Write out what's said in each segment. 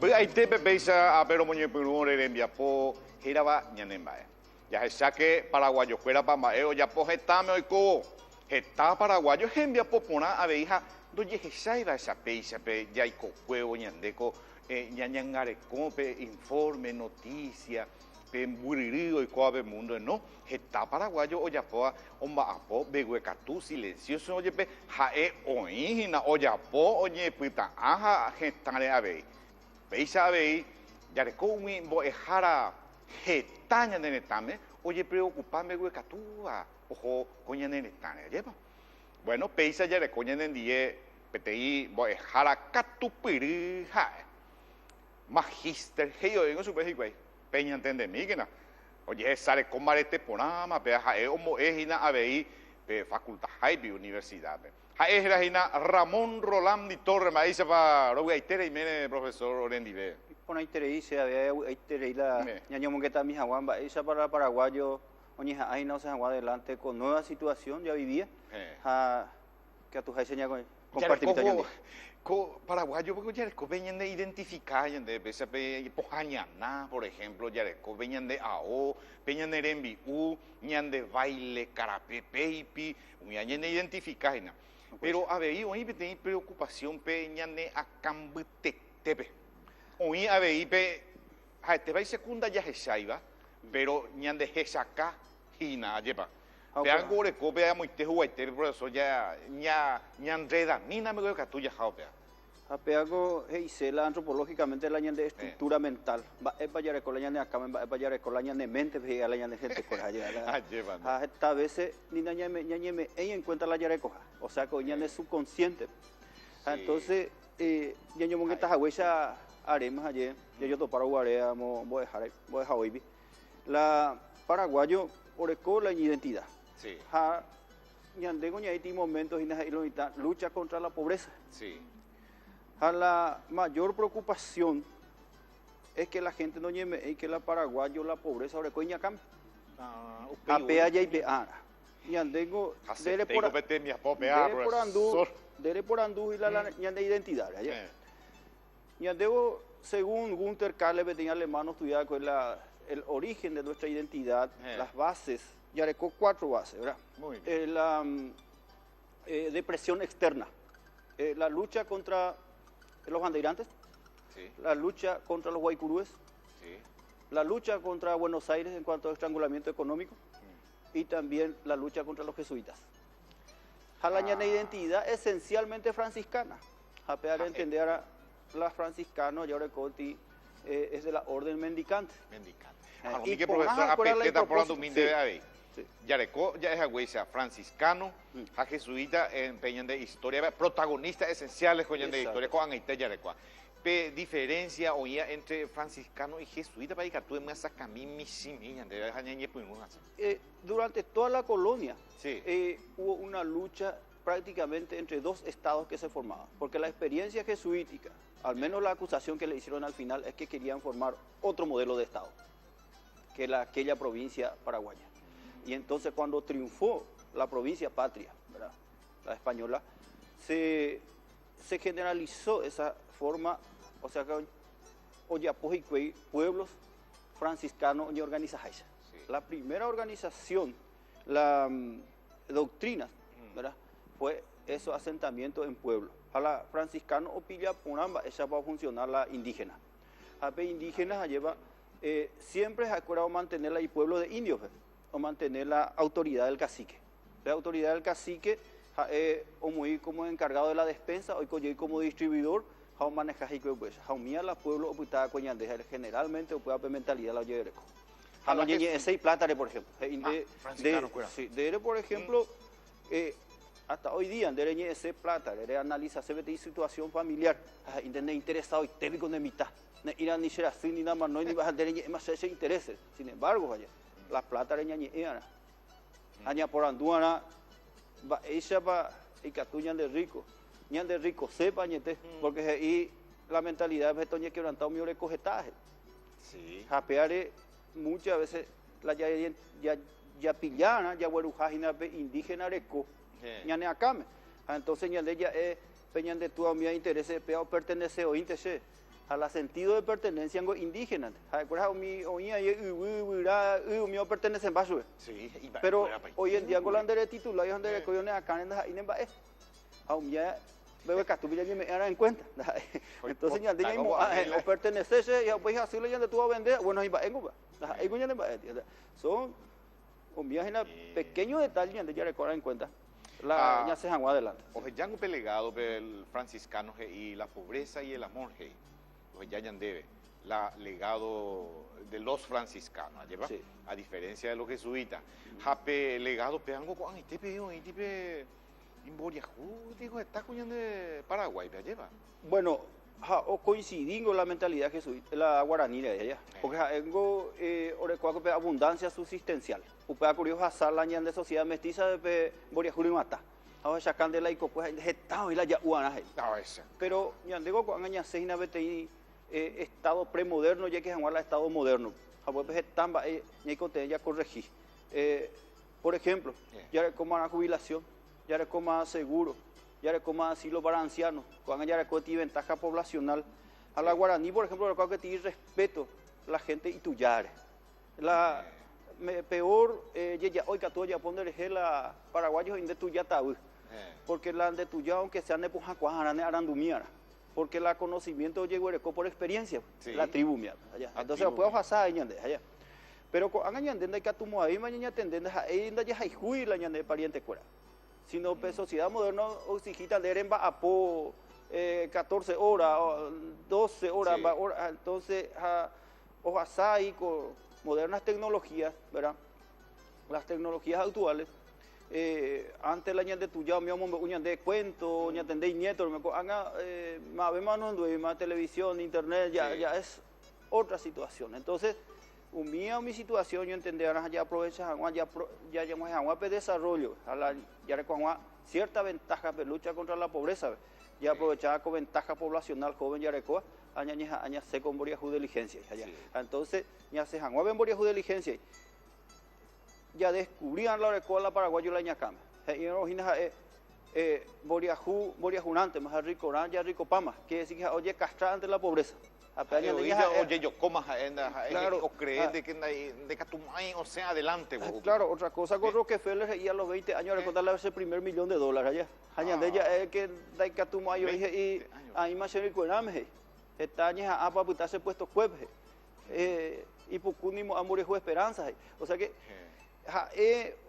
Ahí te peisa a pero moñe pirure en Viapo, giraba ñanembae. Ya se saque paraguayo fuera pambaeo, ya po getame oiko. Geta paraguayo en Viapo pona a veija, doye gesaiba esa peisa pe ya iko huevo ñandeco, ñañangare pe informe, noticia. Pemburirio y coabe mundo no está paraguayo o ya poa omba apo beguecatú silencioso oye pe jae oína o ya po oye pita aja gestare ave peisa ave ya de comi bo ejara getaña de netame oye preocupame beguecatúa ojo coña de netane lleva bueno peisa ya de coña de die pti bo ejara catupiri jae magister heyo en su peji Peña entiende mí que na. Oye, sale con marete ponama, pe jae omo ejina abei pe facultad haibi universidad. Jae ejina Ramón Rolandi Torre maísa pa roga itere y mene profesor Orendive. Pona itere dice había itere la ñaño mongueta mi jaguamba esa para paraguayo oñe ahí no se jagua adelante con nueva situación ya vivía. Que a tu jae seña compartir paraguayo porque ya venían de identificar de pese pojañaná por ejemplo ya venían de AO venían de rembiú venían de baile carapé peipi venían de identificar pero había hoy tenía preocupación venían de acambitepe hoy había pe te va segunda ya saiba pero venían de gesacá hina lleva Vean gore cope a muy tejo guaiter profesor ya ñandreda ni na me goy catuya jaopea. Apeago heisela antropológicamente la ñande estructura mental. Va epa ya recola ñande acá va epa ya recola ñande mente ve la ñande gente coraje. Ah esta veces ni ñame ella en cuenta la ya recoja. O sea que ñande subconsciente. Entonces ñaño mongueta jahuesa haremos ayer yo to paraguarea voy a dejar hoy. La paraguayo oreco la identidad. Sí. Ñandego ñaiti momentos y lucha contra la pobreza. Sí. La mayor preocupación es que la gente no ñeme y que la paraguayo la pobreza oreco ñacam. Apea ya y peara. Ñandego dere por andú y la ñande identidad. Ñandego según Gunter Kahle tenía alemán estudiar con el origen de nuestra identidad, las bases, ya recó 4 bases, ¿verdad? Muy bien. La depresión externa, la lucha contra los bandeirantes, sí. La lucha contra los guaycurúes, sí. La lucha contra Buenos Aires en cuanto a estrangulamiento económico y también la lucha contra los jesuitas. Jalaña de identidad esencialmente franciscana, a pegar entender a la franciscanos, ya recó es de la orden mendicante. Y que profesor apeteta por la de ahí. Yareco ya es agüesa franciscano, a jesuita empeñan de historia, protagonistas esenciales con de historia con Angaita Yareco. Diferencia oía entre franciscano y jesuita para que tú me sacas mi durante toda la colonia sí. Hubo una lucha prácticamente entre 2 estados que se formaban, porque la experiencia jesuítica, al menos la acusación que le hicieron al final es que querían formar otro modelo de estado que aquella provincia paraguaya. Y entonces cuando triunfó la provincia patria, ¿verdad?, la española, se generalizó esa forma, o sea que Oyapojicuey, pueblos franciscanos y organizaciones. Sí. La primera organización, la doctrina, ¿verdad?, fue esos asentamientos en pueblos. A la franciscano o pilla punamba, esa va a funcionar la indígena. A la indígena lleva siempre se ha curado mantener el pueblo de indios, o mantener la autoridad del cacique. La autoridad del cacique o muy como encargado de la despensa, hoy como distribuidor, how manejar y pues mía la pueblo oputada coñandeja generalmente o puede mentalidad la yereco. A no llegue ese plátare por ejemplo. Por ejemplo hasta hoy día de ese plátare de analiza se ve situación familiar, internet interesado y técnico de mitad. Ir a ni ser así ni nada más no ni vas a tener más ese interés. Sin embargo, vaya, la plata de ñañeana, aña por anduana, va ella va y catuñan de rico sepa ñete, porque ahí la mentalidad de toñe quebrantado mi recogetaje. Sí. Japeare muchas veces la ya pillana, ya guarujajina indígena reco, ñane acame. Entonces ñande ya peñan de tu a mi interés peao pertenece o interés. a la sentido de pertenencia en indígena. ¿Recuerdas? Mío pertenecen a su. Sí, Pero hoy en día con la andere titular y donde recogen acá en la Inem Bae. Aún ya veo que tú me era en cuenta. Entonces ya de o pertenecerse y pues así le ya de tú a vender, bueno, ahí va en Cuba. Ahí coña son un viaje pequeño detalle donde ya recogen en cuenta. La ya se jangó adelante. Oye, ya un pelegado del franciscano y la pobreza y el amor, oye, ya debe la legado de los franciscanos, ¿lleva? Sí. A diferencia de los jesuitas. Jape legado peango con este pedido y tipo en Boriajú, digo, está coñando de Paraguay, ¿lleva? Bueno, o coincidí con la mentalidad jesuita, la guaraní de ella, porque tengo abundancia subsistencial. Upea curioso asar la ñan de sociedad mestiza de Boriajú y Mata. Ahora sacan de la ico pues estado y la ya pero ñan digo con aña seina BTI estado premoderno ya que jamás la estado moderno. A pues estamba ña cote ya corregí. Por ejemplo, ya como la jubilación, ya como seguro, ya como asilo para ancianos, cuando ya tiene ventaja poblacional. A la guaraní, por ejemplo, recuerdo que tiene respeto la gente y tuyare. La peor, ya hoy que tú ya poner la paraguayos de tuya taú, porque la de tuya aunque sean de pujacuajarane arandumiara, porque la conocimiento llegó por experiencia, sí. La tribu mía, allá. Entonces lo puedo pasar allá. Pero con añandenda que atumo ahí mañana tendenda ahí ya hay juí la ñande pariente cuera. Sino pues sociedad moderna exigita de remba a po 14 horas, 12 horas, sí. Entonces ojasai con modernas tecnologías, ¿verdad? Las tecnologías actuales, antes la ñande tuya mi amor uñan de cuento, ñan de nieto, me haga más más televisión, internet, ya sí. Ya es otra situación. Entonces mi situación yo entenderán ya aprovecha ya llamamos a desarrollo a la ya con cierta ventaja de lucha contra la pobreza ya aprovechaba con ventaja poblacional joven ya recoa aña se con Boriajú de diligencia allá. Sí. Entonces ya se jangó en Boriajú de diligencia ya descubrían la recoa la paraguayo la ñacama y originas Boriajunante más rico ya rico pama que decir oye castrar ante la pobreza. Oye, yo comas claro, o crees de que tu mãe, o sea, adelante. Claro, otra cosa con Rockefeller y a los 20 años recordarle ese primer $1 million allá. Allá de ella es que que tu mãe y ahí más se recuerda está años a paputarse puesto jueves y pocunimo amorejo esperanza. O sea que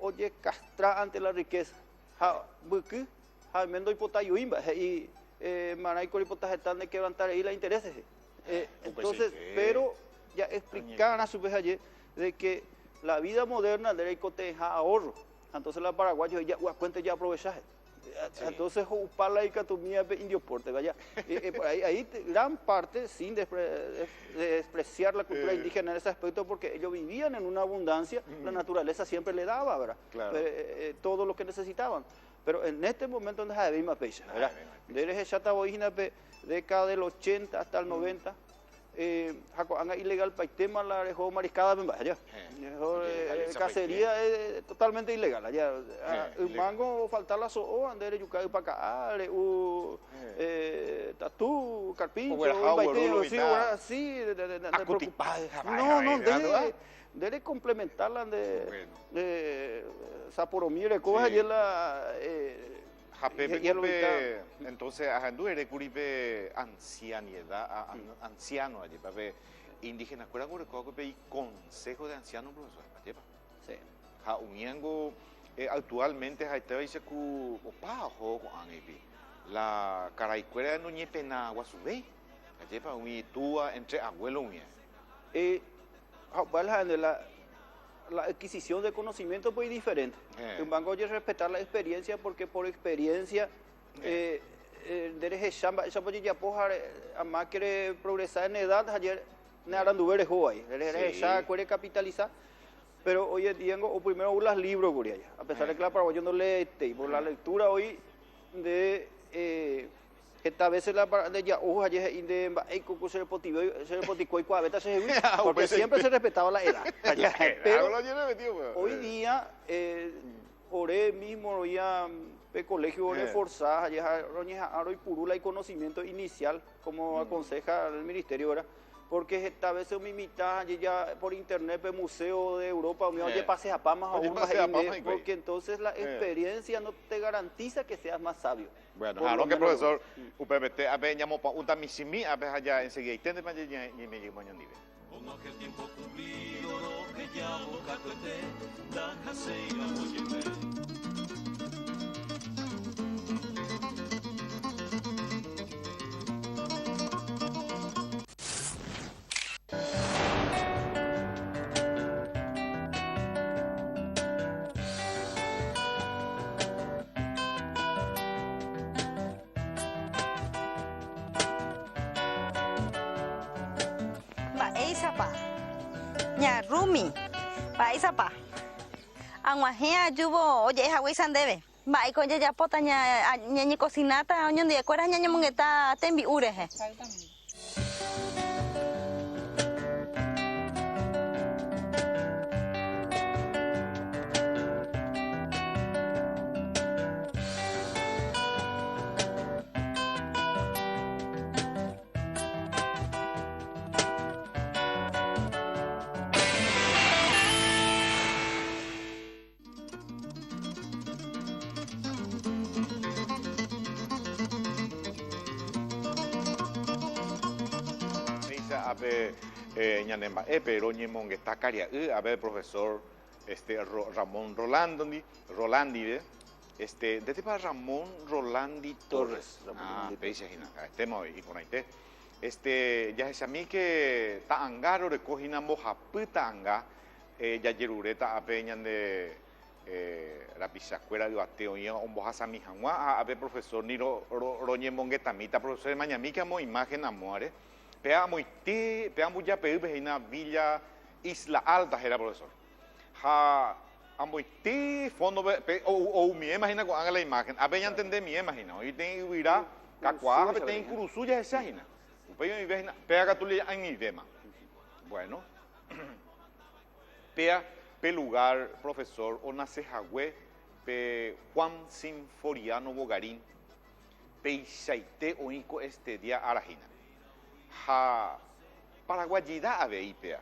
oye castra ante la riqueza. Buque, mendo hipotayuimba y maray coripota están de quebrantar ahí la intereses. Entonces, pero ya explicaban a su vez ayer de que la vida moderna de coteja ahorro. Entonces la paraguayos ya cuenta ya aprovechaje. Sí. Entonces para la catumía indio porte, vaya. Ahí gran parte sin despreciar la cultura indígena en ese aspecto porque ellos vivían en una abundancia, la naturaleza siempre le daba, ¿verdad? Claro. Todo lo que necesitaban. Pero en este momento donde hay más pecha, ¿verdad? Desde esa original década del 80 hasta el 90, anga ilegal paitema la dejó mariscada allá. Cacería es totalmente ilegal allá. El mango faltar la so andere yucay para acá, tatú, carpincho, sí, no, debe complementarla de saporomire coja y la entonces ajandu ere curipe ancianidad anciano allí para ver indígenas cuera y consejo de ancianos profesor sí ja uniango actualmente ha te dice ku opa ho la caraicuera no nye pena guasube allí para un tua entre abuelo mía la adquisición de conocimiento pues es diferente. Un banco oye respetar la experiencia porque por experiencia derecho chamba esa pues ya poja a más quiere progresar en edad ayer ne aranduveres hoy ya quiere capitalizar pero hoy en día o primero las libros por allá a pesar de que la paraguayo no lee y por la lectura hoy de esta vez la de ya hoja de se porque siempre se respetaba la edad. Pero hoy día oré mismo ya pe colegio reforzar, allá roñeja aro y purula y conocimiento inicial, como aconseja el ministerio ahora, porque esta vez se me imita ya por internet, pe museo de Europa, oye pase a Pamas aún más, porque entonces la experiencia no te garantiza que seas más sabio. Bueno, claro que profesor, UPBT, a ver, llamo para un tamisimi, a ver allá enseguida, y tende para allá y me llevo mañana nivel. Como aquel tiempo cumplido, lo que llamo cacuete, la jaseira moyeme. Isapa, nya Rumi, pa Isapa, anguajea yubo, oye, esa güey sandebe, va y con ya pota nya ni cocinata, oño de acuerdas nya mongeta tembi ureje. Abe ñanemba pero ñemonge tacaria abe profesor Ramón Rolandi desde para Ramón Rolandi Torres estemos y con ahí ya es a mí que ta angaro recogina moja puta anga ya yerureta abe ñande la pisacuera de bateo y un boja mi jangua abe profesor ni roñemonge tamita profesor mañami que amo imagen amore Peamos ya pedir na Villa Isla Alta era profesor. Ha amoiti fondo o mi imagina con haga la imagen. A ver ya entender mi imagina. Hoy te irá cacuaja te en curusuya esa hina. Upeyo mi vejina pega tu le en idema. Bueno. Pe lugar profesor o nace jagüe pe Juan Sinforiano Bogarín. Pe isaite o inco este día arajina. Ha paraguayida ave ipea.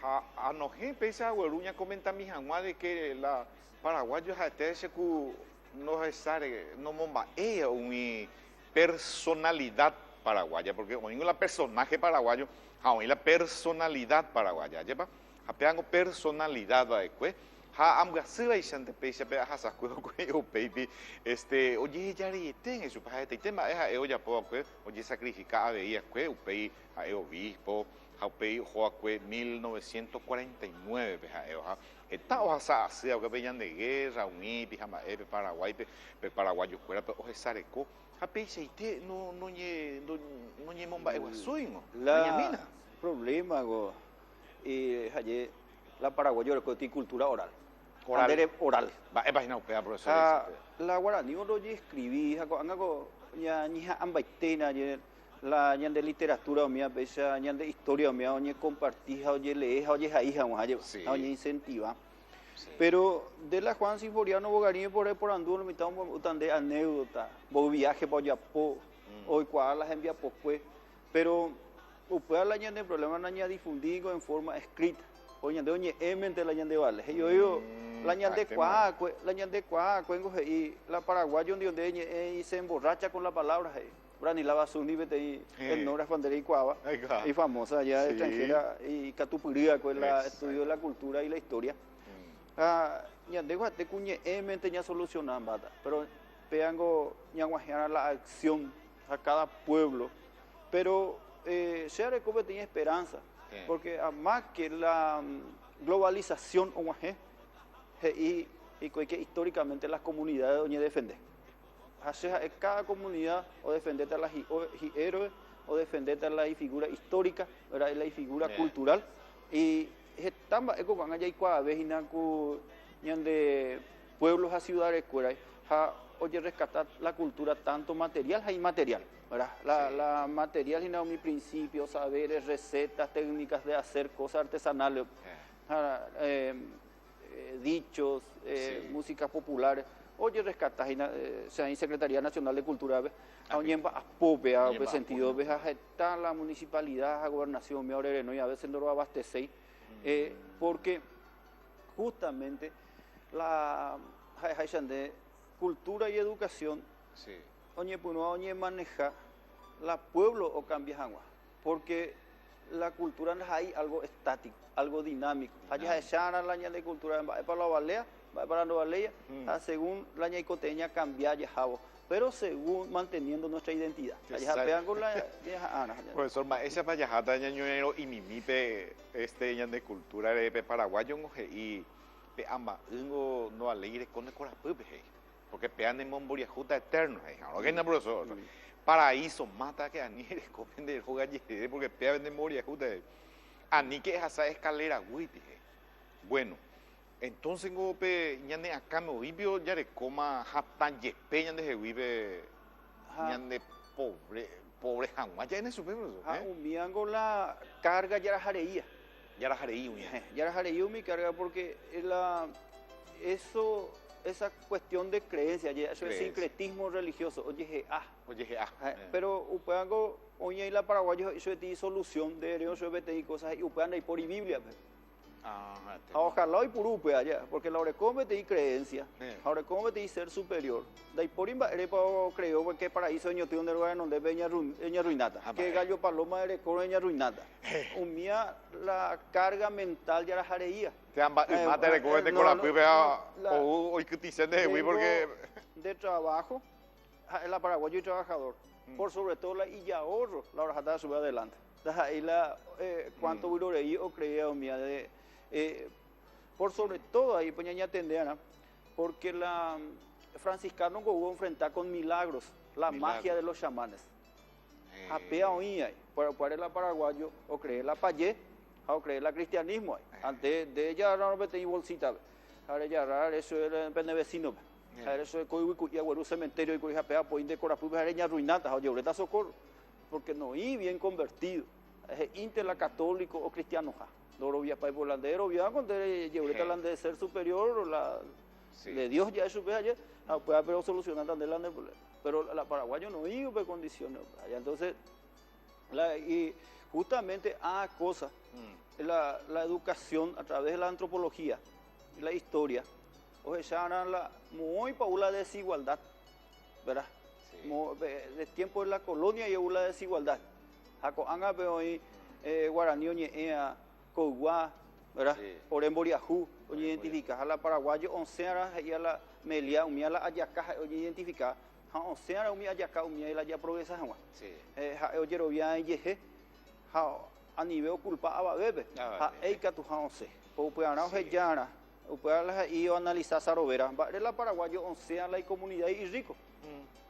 Ha anoje pesa hueruña comenta mi jangua de que la paraguayo ha se ku no sare no momba mi personalidad paraguaya porque hoy la personaje paraguayo hoy la personalidad paraguaya lleva ha peango personalidad de que ha amga seba y sante pesa pe ha sa ku baby oye yari ten eso pa este tema es ya po que oye sacrificar veía que upei a obispo ha pei joaque 1949 pe ha está o sa sea que veían de guerra uni pijama Paraguay pe paraguayo fuera pe o sareco ha pei seite no nye momba e suingo la problema go haye la paraguayo de cultura oral oral. Va, es página upea, profesor. La guaraní uno ya escribí, hago ya ni ambaitena, la ñan de literatura o mía, pesa ñan de historia o mía, oye compartija, oye leeja, oye jaija, oye incentiva. Pero de la Juan Sinforiano Bogarín por anduvo, me estamos botando de anécdota, bo viaje para Yapó, hoy cuál las envía pues, pero upea la ñan de problema la ñan difundido en forma escrita. Oye, de oye, mente la ñan de vale. Yo digo, la ñan de cuá, cuengo y la paraguayo donde y se emborracha con la palabra. Brani la basuni vete el Nora Fandera y Cuava, y famosa allá extranjera y catupuría con el estudio de la cultura y la historia. Ñan de guate cuñe mente ña solucionan bata, pero peango ña guajara la acción a cada pueblo, pero se recobre tiene esperanza. Porque además que la globalización y que históricamente las comunidades donde defender. Cada comunidad o defender a las héroes o defender a la figura histórica, ¿verdad? La figura cultural. Y estamos con allá y cuando vejina de pueblos a ciudades oye rescatar la cultura tanto material y inmaterial. La material y mi principios, saberes, recetas, técnicas de hacer cosas artesanales, dichos, música popular, oye rescatas se hay Secretaría Nacional de Cultura a Oñemba a Pope a sentido ves a está la municipalidad a gobernación me ahora no y a veces no lo abastecéis porque justamente la de cultura y educación Sí. oñe puno oñe maneja la pueblo o cambias agua porque la cultura no hay algo estático algo dinámico allá echar la año de cultura para la balea para la balea según la año coteña cambiar ya jabo pero según manteniendo nuestra identidad allá pegan con la Profesor, esa payajata ñañoero y mimipe ñan de cultura de paraguayo y pe ama no alegre con el corazón porque pean en Momboriajuta eterno ahora que profesor paraíso mata que anire comen de jugar porque pean en Momboriajuta ani que esa escalera wipi bueno entonces gope ñande acá me vivio ya de coma haptan yepe ñande se vive ñande pobre jamás ya en eso profesor un miango la carga ya la jareía ya la jareí ya la jareí mi carga porque esa cuestión de creencia eso es sincretismo religioso oye pero upeango oye y la paraguayo eso es solución de eso es cosas y upean y por Biblia ojalá y por upe allá porque la orecome te di creencia ahora cómo te di ser superior de ahí por imba creo que paraíso ño tiene un lugar donde veña ruinata que gallo paloma de coreña ruinata un mía la carga mental ya la jareía te han mata de cohete con la pipa hoy que te dicen de porque de trabajo la paraguayo y trabajador por sobre todo la y ahorro la orajata sube adelante ahí la cuánto viroreí o creía mía de por sobre todo ahí pues ya tendeana porque la franciscano hubo enfrentar con milagros la magia de los chamanes apea oía para la paraguayo o creer la payé o creer la cristianismo antes de ella no me tenía bolsita ahora ya raro eso era en vecino eso es coihuicu y agüero cementerio y coija pea pues de corapu areña ruinata o llevreta socorro porque no y bien convertido es inter la católico o cristiano Loro vía para volandero vía con llevreta la de ser superior o la de Dios ya es superior ayer puede haber solucionar también la pero la paraguayo no iba por condiciones allá entonces y justamente cosas la educación a través de la antropología y la historia o sea la muy paula desigualdad verdad de tiempo de la colonia y la desigualdad jaco anga hoy guaraní oñe Coguá, ¿verdad? Por Emboriajú, oye identificar a la paraguayo, onceara y a la melia, umia la ayaca, oye identificar, onceara umia ayaca, umia y la ya progresa, oye robia y yeje, a nivel culpa a bebé, eika tu once, o puedan ojellana, o puedan ir a analizar sarovera, de la paraguayo onceara la comunidad y rico,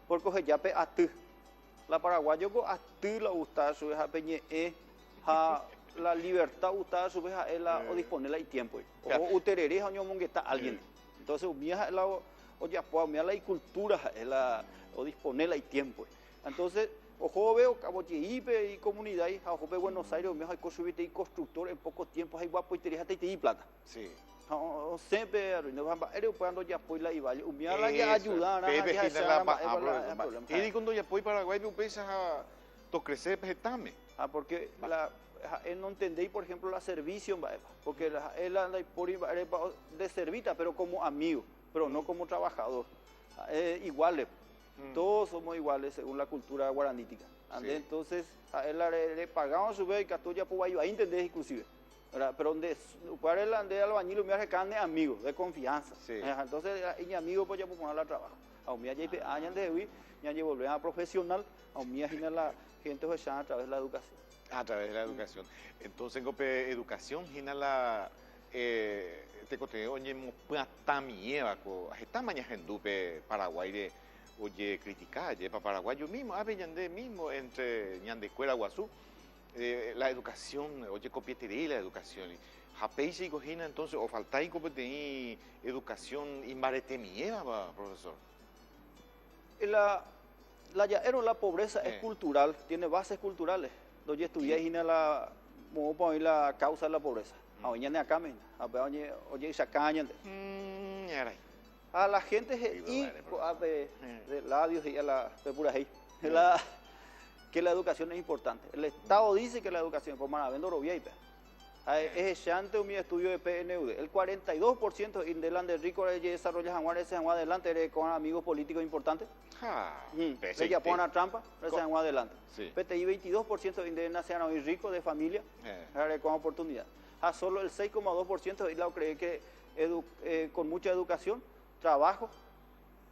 porque oye ya pe a tu, la paraguayo go a tu la gusta su hija peñe la libertad usted a su vez o disponerla y tiempo o uterere año mongueta alguien entonces mía la o ya pues mía la cultura o disponerla y tiempo entonces ojo veo cabochiipe y comunidad y ojo ve Buenos Aires mejor hay construir y constructor en poco tiempo hay guapo y te y plata sí siempre no va a cuando ya pues la iba mía la ya ayudar y cuando ya pues Paraguay pesa a to crecer vegetame porque él no entendéis, por ejemplo, la servicio, porque él anda por de servita, pero como amigo, pero no como trabajador. Iguales, todos somos iguales según la cultura guaranítica. Entonces, a él le pagamos su vez y Catuya pues ahí entendés inclusive. ¿Verdad? Pero para él ande albañil, me hace carne amigo, de confianza. Entonces, y amigo pues ya puedo ponerla a trabajo. A mí ya años de hoy, ya volver a profesional, a mí ya la gente se a través de la educación. A través de la educación. Entonces, gope educación, gina la te contenido oye también esta mañana en dupe Paraguay de oye criticar para Paraguay yo mismo Avellande mismo entre Ñandescuela Guazú la educación oye copietería la educación japeise y cogina entonces o faltáis como tener educación y maretemieva profesor la pobreza es cultural tiene bases culturales. Oye, estudié la causa de la pobreza. Oye, acá, oye, sacaña. a la gente de labios y a la pura que la educación es importante. El Estado dice que la educación, como Maravendo Rovia y es echante mi estudio de PNUD. El 42% de la de rico de desarrollo ese adelante con amigos políticos importantes. Le ponen a trampa, ese adelante. PTI 22% de nacional rico de familia, con oportunidad. A solo el 6,2% y la cree que con mucha educación, trabajo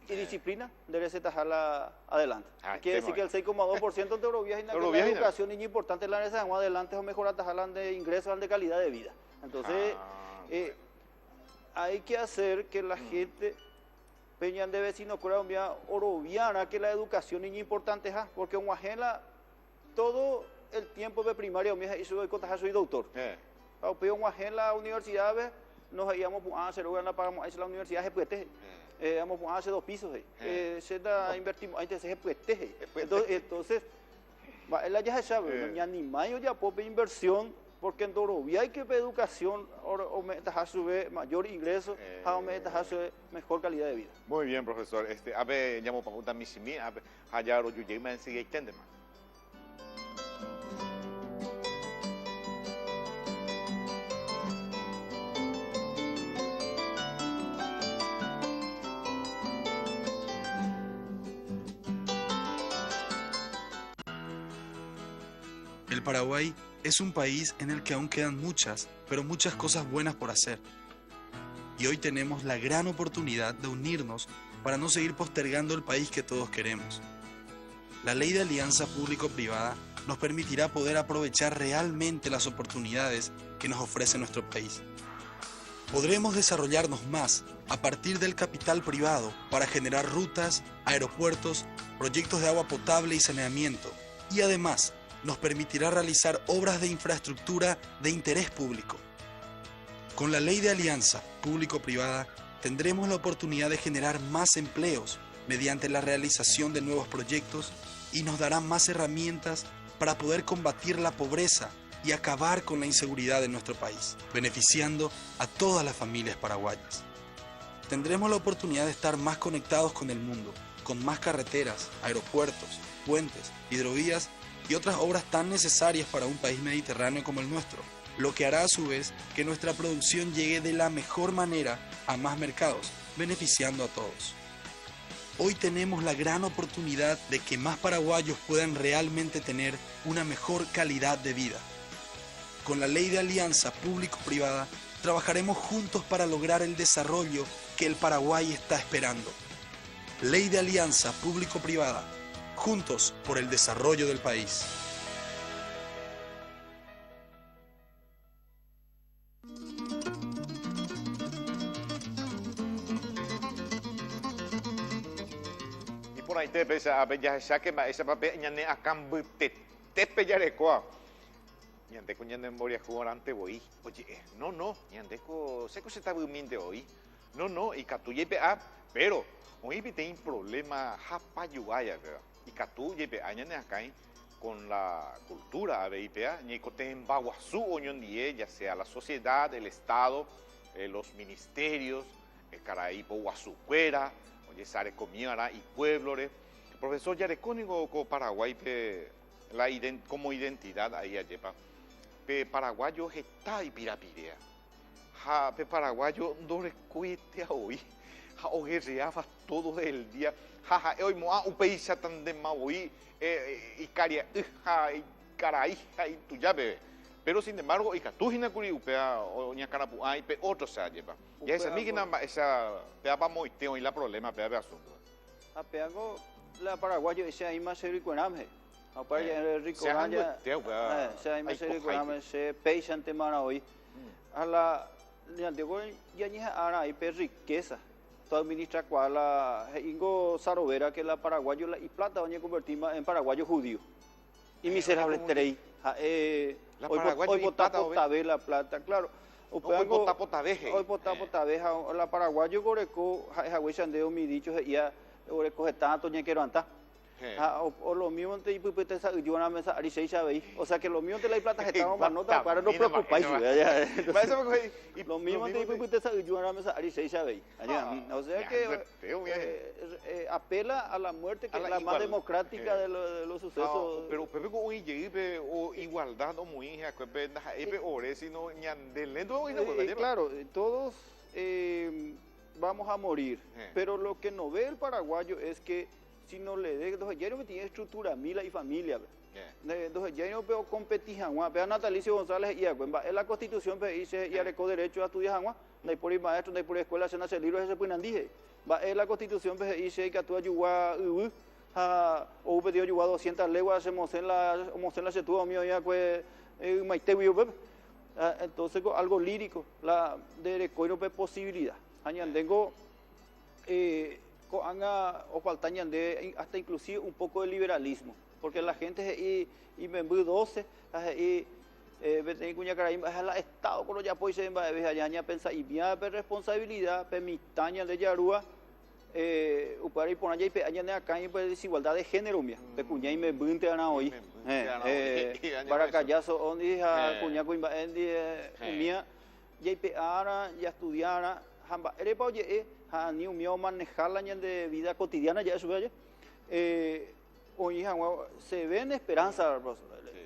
y disciplina debe ser tajarla adelante. Quiere decir que el 6,2% de Euroviaje en la educación es importante la necesidad adelante o mejorar tajarla de ingresos, de calidad de vida. Entonces, hay que hacer que la gente peñan de vecinos Colombia oroviana que la educación es importante, porque en Guajela todo el tiempo de primaria y soy doctor. Pero en Guajela universidad nos íbamos a hacer la universidad vamos a hacer 2 pisos se da invertimos ahí se entonces la ya se sabe ya ni más ya por inversión porque en Dorovia hay que ver educación o sube mayor ingreso a sube mejor calidad de vida. Muy bien, profesor. A ver, llamo para juntar mis simi a ver allá lo yo me sigue extender más. El Paraguay es un país en el que aún quedan muchas, pero muchas cosas buenas por hacer. Y hoy tenemos la gran oportunidad de unirnos para no seguir postergando el país que todos queremos. La Ley de Alianza Público-Privada nos permitirá poder aprovechar realmente las oportunidades que nos ofrece nuestro país. Podremos desarrollarnos más a partir del capital privado para generar rutas, aeropuertos, proyectos de agua potable y saneamiento, y además nos permitirá realizar obras de infraestructura de interés público. Con la Ley de Alianza Público-Privada tendremos la oportunidad de generar más empleos mediante la realización de nuevos proyectos y nos dará más herramientas para poder combatir la pobreza y acabar con la inseguridad en nuestro país, beneficiando a todas las familias paraguayas. Tendremos la oportunidad de estar más conectados con el mundo, con más carreteras, aeropuertos, puentes, hidrovías y otras obras tan necesarias para un país mediterráneo como el nuestro, lo que hará a su vez que nuestra producción llegue de la mejor manera a más mercados, beneficiando a todos. Hoy tenemos la gran oportunidad de que más paraguayos puedan realmente tener una mejor calidad de vida. Con la Ley de Alianza Público-Privada trabajaremos juntos para lograr el desarrollo que el Paraguay está esperando. Ley de Alianza Público-Privada. Juntos por el desarrollo del país. Y por ahí te pesa a ver ya que esa papel ñane acá te pellarecoa. Ñande con ñande moria jugar ante voy. Oye, no, ñande co se está durmiendo hoy. No, y catuye pero hoy tem problema japayuaya, ¿verdad? Y Catú, acá con la cultura ABIPA, en Baguazú, ya sea la sociedad, el Estado, los ministerios, el Caraípo, Guazucuera, oye, Sare Comiara y Pueblo, profesor Yarecónigo, Paraguay, como identidad ahí allá, paraguayo está y pirapirea, paraguayo no recuete a hoy. O guerreaba todo el día, hoy moa un país tan de maui y caria y caray y tu llave, pero sin embargo y catujina curi upea o ña carapu hay pe otro se lleva ya esa migina esa pea vamos y la problema pea asunto a peago la paraguayo esa hay más rico en amje a para rico ganja se hay más rico en amje se país ante mana hoy a la ya ni ahora hay riqueza todo administra cual la Ingo Sarovera que la paraguayo y plata doña convertimos en paraguayo judío y miserable trey hoy votamos la plata claro hoy votamos tabeja la paraguayo goreco hahuichandeo mi dicho ya goreco tanto ña quiero anta O lo mismo te pipete sa yo una mesa ari seis veis. O sea que lo mismo te la plata estamos para nota para no preocupáis. Lo mismo te pipete sa yo una mesa ari seis veis. O sea que apela a la muerte que es la más democrática de los sucesos. Pero Pepe con o igualdad o muy hija Pepe ore sino claro, todos vamos a morir, pero lo que no ve el paraguayo es que si no le dé dos años que tiene estructura mila y familia, dos años pero competís agua, vea Natalicio González y agua, en la Constitución dice y arecó derecho a estudiar agua, no hay por ir maestro, no hay por escuela, se nace libros, se pueden dije, va en la Constitución dice que tú ayudas o pedido ayuda 200 leguas, hacemos en la se tuvo mío ya pues entonces algo lírico, la de coino posibilidad, tengo o falta hasta inclusive un poco de liberalismo, porque la gente y me 12 y Estado con los yapos se allá pensa y bien responsabilidad permitaña de Yarúa upari por allá y allá acá y desigualdad de género mía de cuña y me bunte ana hoy para callazo onde cuña cuimba endi mía y ara ya estudiara hamba erepa oye ni un mío manejar la de vida cotidiana ya eso allá hoy se ven esperanza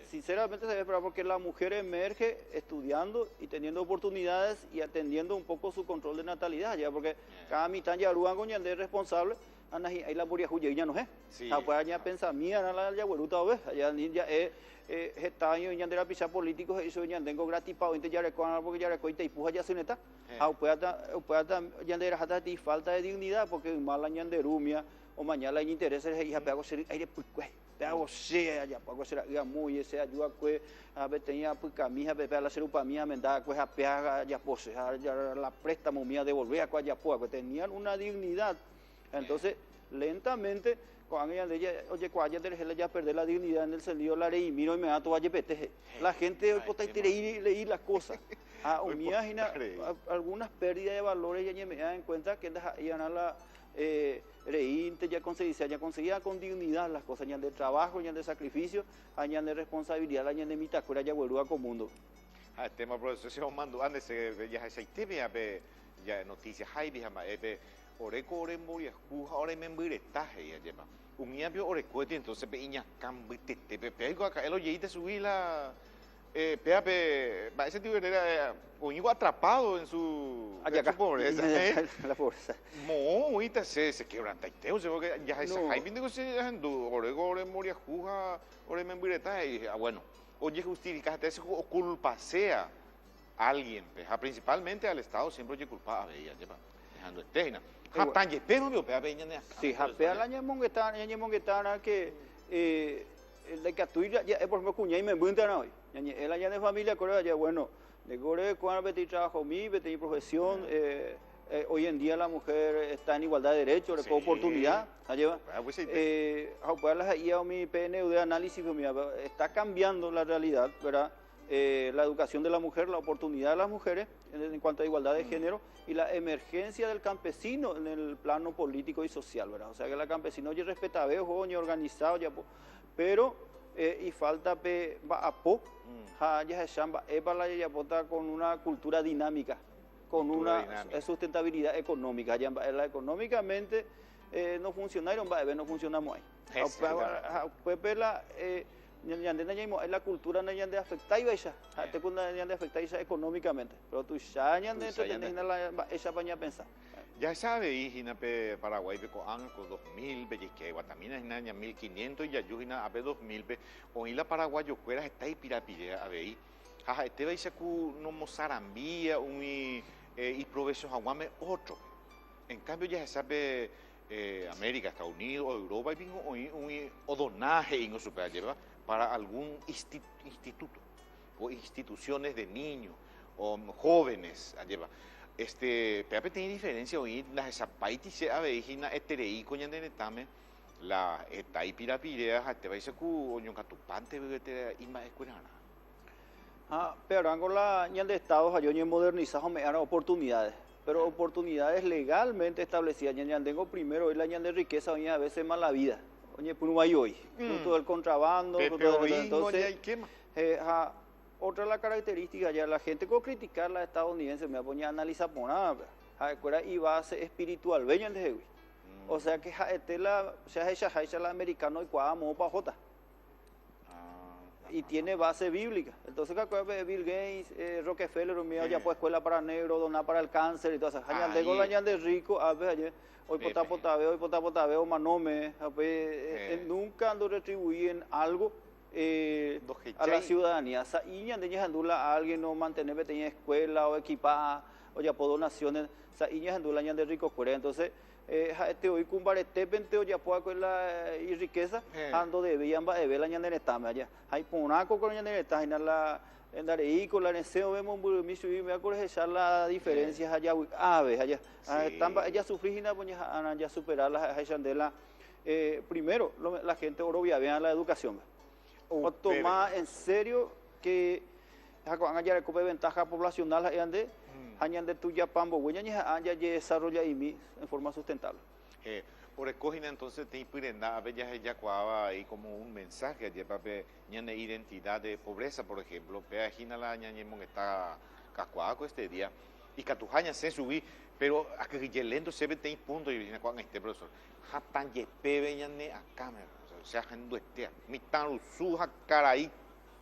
sinceramente se ve esperanza porque la mujer emerge estudiando y teniendo oportunidades y atendiendo un poco su control de natalidad ya porque cada mitad ya aruan con es responsable ahí la moría juya ya no es pues allá pensa mía la ya vuelta vez allá ya está año ya de la pisa políticos eso ya tengo gratipado inte ya recuerdo porque ya recuerdo y puja ya se neta pues ya de la falta de dignidad porque mala ya de rumia o mañana hay intereses y hago ser aire pues hago sea ya pago ser muy ese ayuda pues a ver tenía pues camisa pepe a la ser para mí me da pues a pegar ya pose ya la préstamo mía devolver a ya pues tenían una dignidad entonces lentamente cuando ella oye cuando ella ya perder la dignidad en el sentido la rey miro y me da todo la gente hoy puede leer las cosas imagina algunas pérdidas de valores ya me dan en cuenta que ya la reínte ya conseguía con dignidad las cosas ya de trabajo ya de sacrificio ya de responsabilidad ya de mitacura ya vuelve a comundo el tema profesor se mando antes ya se ya noticias hay oreco ore moria juja ore membretaje ya lleva un día ore cohete entonces peña cambite pego acá el oyeite subí la ese tipo era un hijo atrapado en su pobreza. La pobreza. Ahorita se quebranta y teo, ya esa hay bien se ore moria juja, ore membreta y bueno, oye justificaste ese culpa sea alguien, principalmente al Estado siempre oye culpa a ella, dejando estejina. Japán pero veo peña ne. Sí, japea la ñemonguetana que de que tú ya por ejemplo cuña y me bunta hoy. Él allá de familia Corea ya bueno, de Corea cuando betí trabajo mi profesión hoy en día la mujer está en igualdad de derechos, de oportunidad, lleva mi PNU de análisis está cambiando la realidad, ¿verdad? La educación de la mujer, la oportunidad de las mujeres en cuanto a igualdad de género y la emergencia del campesino en el plano político y social, ¿verdad? O sea que la campesino ya respeta veo, ni organizado, ya, pero y falta va a po, ya se llama ya vota con una cultura dinámica, con una sustentabilidad económica, ya económicamente no funcionaron, no funcionamos ahí. Pues la la cultura no de afectar y esa de afectar económicamente pero tú ya esa paña pensar ya sabe hijina pe Paraguay pe con 2000 pe que Guatamina es naña 1500 y ya yujina a 2000 pe hoy la paraguayo fuera está y pirapire a ver jaja este veis ku no mozarambía y provesos aguame otro en cambio ya se sabe América, Estados Unidos o Europa y un odonaje en su lleva para algún instituto o instituciones de niños o jóvenes lleva pero tiene diferencia hoy las zapaitis se avejina eterei coñandenetame la etai pirapirea te vais a cu oñoncatupante te ima escuelana pero angola ñan de estados ayoñe modernizados me dan oportunidades pero oportunidades legalmente establecidas. Ya tengo primero hoy la ñan de riqueza, hoy a veces mala vida. oye, hoy, fruto del contrabando, Pepe fruto Oí, entonces, ¿y qué más? otra de las características, ya la gente con criticar la estadounidense, me ponía a analizar por nada, y base espiritual, veñan de Jehová. O sea que la americano y cuadamo pa jota. Y tiene base bíblica. Entonces, que Bill Gates, Rockefeller, ya pues escuela para negro, donar para el cáncer y todo eso. Hañan con la ñan de rico, a ver, hoy potabeo, manome, nunca ando retribuyen algo a la ciudadanía. Y ñan de ñandula a alguien no mantener tenía escuela o equipada, o ya por donaciones, y ñandula de rico fuera. Entonces, hoy cumbarete penteo ya puedo con la y riqueza ando de viamba de vela ñan de netame allá hay ponaco con ñan de netame en darei con la neseo vemos mi subir me acuerdo echar las diferencias allá aves allá ella sufrigina pues ya superar las chandela primero la gente oro vean la educación o tomar en serio que ya recupere ventaja poblacional ande hañan de tuya pambo hueña ya desarrolla y en forma sustentable. Por escogina entonces te inspirenda a ver ya cuava ahí como un mensaje allá para ñane identidad de pobreza por ejemplo peagina la ñañemon está cascuaco este día y catujaña se subí pero a que lento se ve te punto y viene con este profesor jatan yepebe ñane a cámara o sea jando este mi tan suja caraí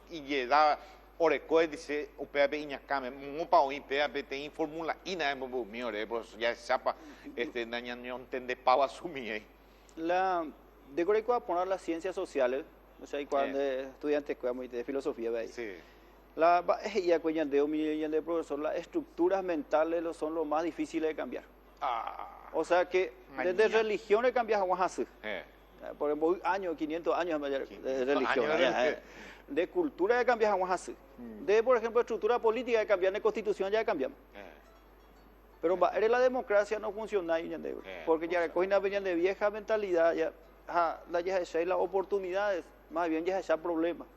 y llega Orecoe dice o PAP Iñacame, mupa o PAP tem fórmula ina en mío, ya chapa nañañón tende pava sumi. La de Coreco a poner las ciencias sociales, o sea, cuando estudiantes de filosofía ve ahí. Sí. La ya cuyan de profesor, las estructuras mentales son lo más difíciles de cambiar. O sea que desde religiones cambias a Oaxaca. Por ejemplo, años, 500 años de religión. De cultura ya cambias a Oaxaca. De, por ejemplo, estructura política ya cambian, de constitución ya cambiamos. Pero eres la democracia no funciona ahí, porque ya recogen de vieja mentalidad, ya las oportunidades, más bien ya problemas.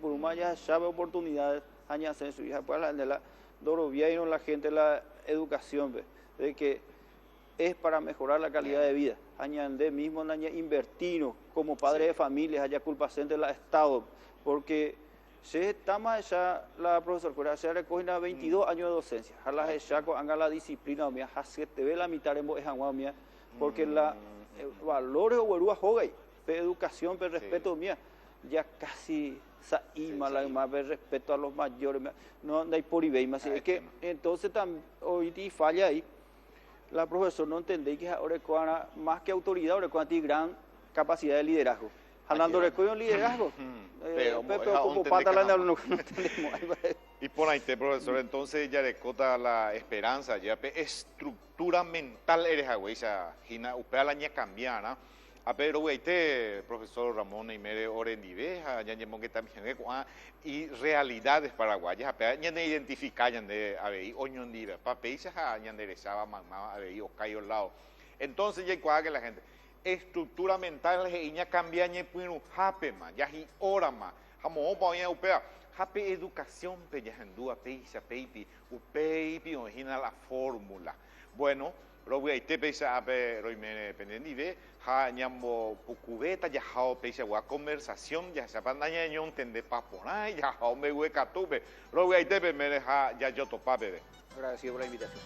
Por un ya oportunidades, hacer su hija, pues la dorovia la gente, la educación, de que es para mejorar la calidad de vida. Añade mismo invertir como padre de familia, haya culpa de la Estado, porque se está más ya la profesora, se recogen a 22 años de docencia, a la Echaco haga la disciplina, mía, se te ve la mitad en Boejangua, mía, porque la valores o verúa jogai, educación, respeto, mía, ya casi saima la más respeto a los mayores, no hay por ibey más, es que entonces hoy falla ahí. La profesora no entendéis que ahora más que autoridad, ahora tiene gran capacidad de liderazgo. Hablando de liderazgo, pero como pata no entendemos. Y por ahí, profesor, entonces ya recota la esperanza, ya estructura mental eres agüeisa, gina upea la ña cambiana. A pero güeyte, profesor Ramón y Mere Orendiveja, ya ñemón que también y realidades paraguayas, a ña de identificar ña de abei oñondiva, papeisa ña de rezaba mamá abei o cayo lado. Entonces ya cuadra que la gente estructura mental es iña cambia ñe puinu jape ma, ya hi ora ma, jamo opa ña upea, jape educación pe ya hendua peisa peipi, upeipi ojina la fórmula. Bueno, lo voy a te pesa ape roimene pendiente ha ñambo pucubeta ya hao pesa wa conversación ya se pandaña ñon tende papona ya hao me hueca tupe lo voy a te me ha ya yo topape. Agradecido por la invitación.